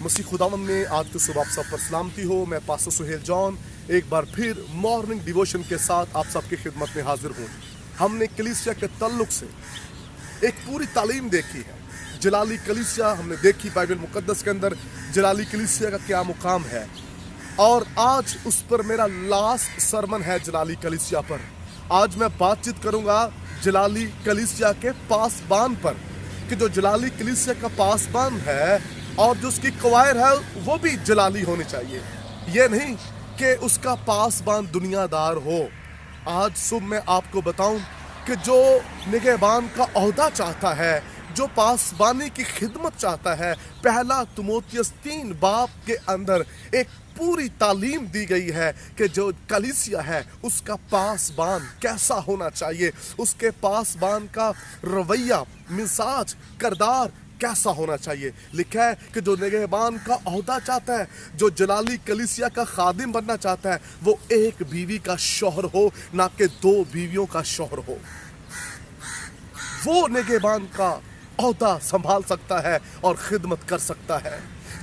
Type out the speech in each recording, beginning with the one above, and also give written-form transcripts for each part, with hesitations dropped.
मसीह खुदावंद में आज की सुबह आप सब पर सलामती हो। मैं पास्टर सुहेल जॉन एक बार फिर मॉर्निंग डिवोशन के साथ आप सबकी खिदमत में हाजिर हूँ। हमने कलीसिया के तल्लुक से एक पूरी तालीम देखी है। जलाली कलीसिया हमने देखी, बाइबल मुकद्दस के अंदर जलाली कलीसिया का क्या मुकाम है, और आज उस पर मेरा लास्ट सरमन है जलाली कलीसिया पर। आज मैं बातचीत करूंगा जलाली कलीसिया के पासबान पर, कि जो जलाली कलीसिया का पासबान है और जो उसकी क्वायर है वो भी जलाली होनी चाहिए। ये नहीं कि उसका पासबान दुनियादार हो। आज सुबह मैं आपको बताऊं कि जो निगहबान का ओहदा चाहता है, जो पासबानी की खिदमत चाहता है, पहला तिमोथियस 3 बाब के अंदर एक पूरी तालीम दी गई है कि जो कलीसिया है उसका पासबान कैसा होना चाहिए, उसके पासबान का रवैया, मिजाज, किरदार कैसा होना चाहिए। लिखा है कि जो निगहबान का ओहदा चाहता है, जो जलाली कलीसिया का खादिम बनना चाहता है, वो एक बीवी का शौहर हो, ना कि 2 बीवियों का शौहर हो। वो निगहबान का ओहदा संभाल सकता है और खिदमत कर सकता है।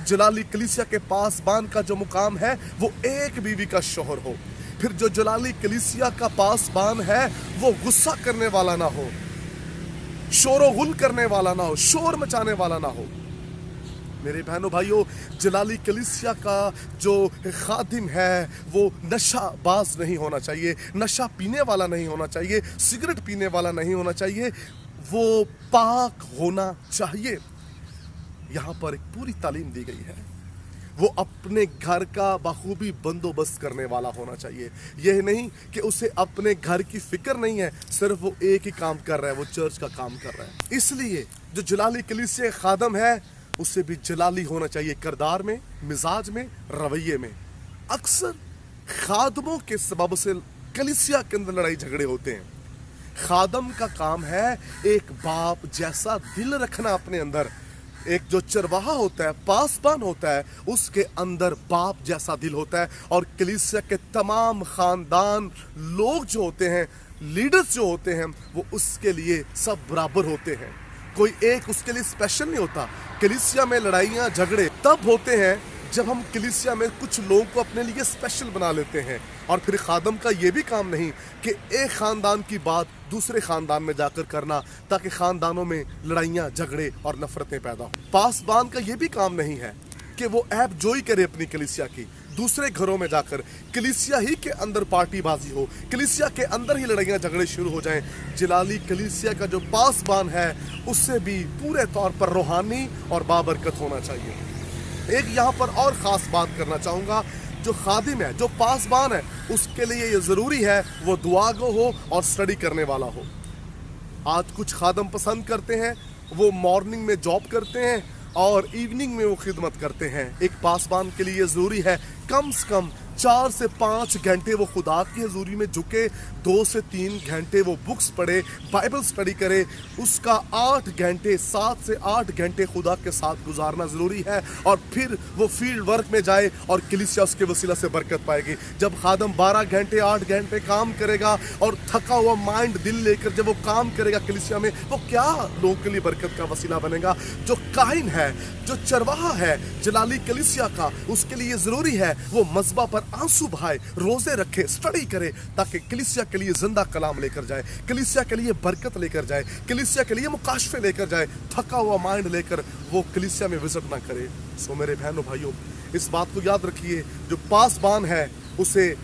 जलाली कलीसिया के पासबान का जो मुकाम है वो एक बीवी का शौहर हो। फिर जो जलाली कलीसिया का पासबान है वो गुस्सा करने वाला ना हो, शोरो गुल करने वाला ना हो, शोर मचाने वाला ना हो। मेरे बहनों भाइयों, जलाली कलीसिया का जो खादिम है वो नशाबाज नहीं होना चाहिए, नशा पीने वाला नहीं होना चाहिए, सिगरेट पीने वाला नहीं होना चाहिए, वो पाक होना चाहिए। यहाँ पर एक पूरी तालीम दी गई है। वो अपने घर का बखूबी बंदोबस्त करने वाला होना चाहिए। यह नहीं कि उसे अपने घर की फिक्र नहीं है, सिर्फ वो एक ही काम कर रहा है, वो चर्च का काम कर रहा है। इसलिए जो जलाली कलीसिया खादम है उसे भी जलाली होना चाहिए, किरदार में, मिजाज में, रवैये में। अक्सर खादमों के सबब से कलीसिया के अंदर लड़ाई झगड़े होते हैं। खादम का काम है एक बाप जैसा दिल रखना अपने अंदर। एक जो चरवाहा होता है, पासबान होता है, उसके अंदर बाप जैसा दिल होता है। और कलीसिया के तमाम खानदान लोग जो होते हैं, लीडर्स जो होते हैं, वो उसके लिए सब बराबर होते हैं। कोई एक उसके लिए स्पेशल नहीं होता। कलीसिया में लड़ाइयाँ झगड़े तब होते हैं जब हम कलीसिया में कुछ लोगों को अपने लिए स्पेशल बना लेते हैं। और फिर खादम का ये भी काम नहीं कि एक खानदान की बात दूसरे खानदान में जाकर करना ताकि खानदानों में लड़ाइयाँ, झगड़े और नफरतें पैदा हो। पासबान का ये भी काम नहीं है कि वो ऐप जोई करे अपनी कलीसिया की, दूसरे घरों में जाकर कलीसिया ही के अंदर पार्टीबाजी हो, कलीसिया के अंदर ही लड़ाइयाँ झगड़े शुरू हो जाएं। जलाली कलीसिया का जो पासबान है उससे भी पूरे तौर पर रूहानी और बाबरकत होना चाहिए। एक यहाँ पर और ख़ास बात करना चाहूँगा, जो खादिम है, जो पासबान है, उसके लिए ये ज़रूरी है वो दुआगो हो और स्टडी करने वाला हो। आज कुछ खादम पसंद करते हैं, वो मॉर्निंग में जॉब करते हैं और इवनिंग में वो खिदमत करते हैं। एक पासबान के लिए ज़रूरी है कम से कम 4 से 5 घंटे वो खुदा की हजूरी में झुके, 2 से 3 घंटे वो बुक्स पढ़े, बाइबल स्टडी करे, उसका 8 घंटे 7 से 8 घंटे खुदा के साथ गुजारना ज़रूरी है। और फिर वो फील्ड वर्क में जाए और कलीसिया उसके वसीला से बरकत पाएगी। जब खादम 12 घंटे 8 घंटे काम करेगा और थका हुआ माइंड, दिल लेकर जब वो काम करेगा कलीसिया में, वो क्या लोगों के लिए बरकत का वसीला बनेगा। जो काहिन है, जो चरवाहा है जलाली कलीसिया का, उसके लिए ज़रूरी है वो मज़बा पर आंसू बहाए, रोजे रखे, स्टडी करे, ताकि कलीसिया के लिए जिंदा कलाम लेकर जाए, कलीसिया के लिए बरकत लेकर जाए, कलीसिया के लिए मुकाशफे लेकर जाए। थका हुआ माइंड लेकर वो कलीसिया में विजिट ना करे। सो मेरे बहनों भाइयों, इस बात को याद रखिए, जो पासबान है उसे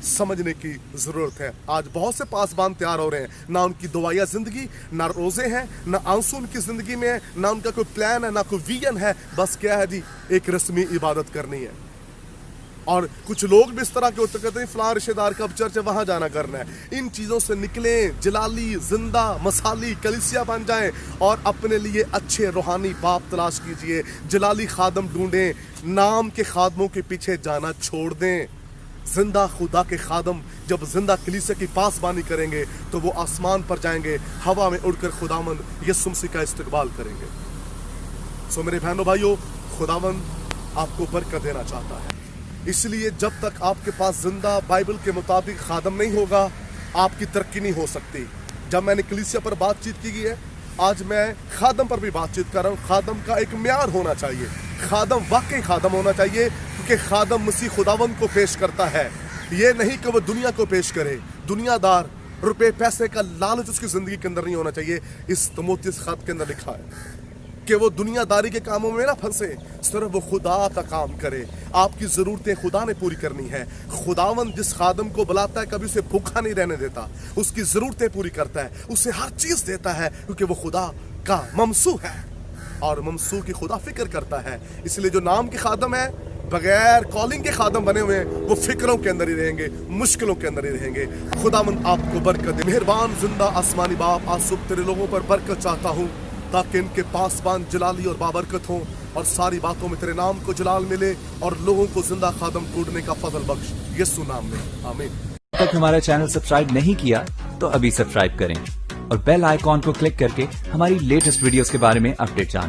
समझने की जरूरत है। आज बहुत से पासबान तैयार हो रहे हैं, ना उनकी दुआया जिंदगी, ना रोजे हैं, ना आंसू उनकी जिंदगी में है, ना उनका कोई प्लान है, ना कोई विजन है। बस क्या है जी, एक रस्मी इबादत करनी है। और कुछ लोग भी इस तरह के होते, कहते हैं फलां रिश्तेदार का चर्च है, वहां जाना करना है। इन चीजों से निकलें, जलाली, जिंदा, मसाली कलीसिया बन जाएं और अपने लिए अच्छे रूहानी बाप तलाश कीजिए। जलाली खादम ढूंढें, नाम के खादमों के पीछे जाना छोड़ दें। जिंदा खुदा के खादम जब जिंदा कलीसिया की पासबानी करेंगे तो वो आसमान पर जाएंगे, हवा में उड़कर खुदावंद यीशु मसीह का इस्तकबाल करेंगे। सो मेरे बहनों भाइयों, खुदावंद आपको बरकत देना चाहता है। इसलिए जब तक आपके पास जिंदा बाइबल के मुताबिक खादम नहीं होगा, आपकी तरक्की नहीं हो सकती। जब मैंने कलीसिया पर बातचीत की है, आज मैं खादम पर भी बातचीत कर रहा हूँ। खादम का एक म्यार होना चाहिए। खादम वाकई खादम होना चाहिए, क्योंकि खादम मसीह खुदावंद को पेश करता है, ये नहीं कि वो दुनिया को पेश करे। दुनियादार, रुपए पैसे का लालच उसकी जिंदगी के अंदर नहीं होना चाहिए। इस तिमोथियुस खत के अंदर लिखा है कि वो दुनियादारी के कामों में ना फंसे, सिर्फ वो खुदा का काम करे। आपकी ज़रूरतें खुदा ने पूरी करनी है। खुदावंद जिस खादम को बुलाता है कभी उसे भूखा नहीं रहने देता, उसकी ज़रूरतें पूरी करता है, उसे हर चीज़ देता है, क्योंकि वो खुदा का ममसू है और ममसू की खुदा फिक्र करता है। इसलिए जो नाम के खादम है, बगैर कॉलिंग के खादम बने हुए हैं, वो फिक्रों के अंदर ही रहेंगे, मुश्किलों के अंदर ही रहेंगे। खुदावंद आपको बरकत दे। मेहरबान जिंदा आसमानी बाप, आज सुबह तेरे लोगों पर बरकत चाहता हूँ, ताकि इनके पासबान जलाली और बाबरकत हों और सारी बातों में तेरे नाम को जलाल मिले और लोगों को जिंदा खादम ढूंढने का फजल बख्श, यीशु नाम में, आमीन। अब तक हमारा चैनल सब्सक्राइब नहीं किया तो अभी सब्सक्राइब करें और बेल आइकॉन को क्लिक करके हमारी लेटेस्ट वीडियोस के बारे में अपडेट जानें।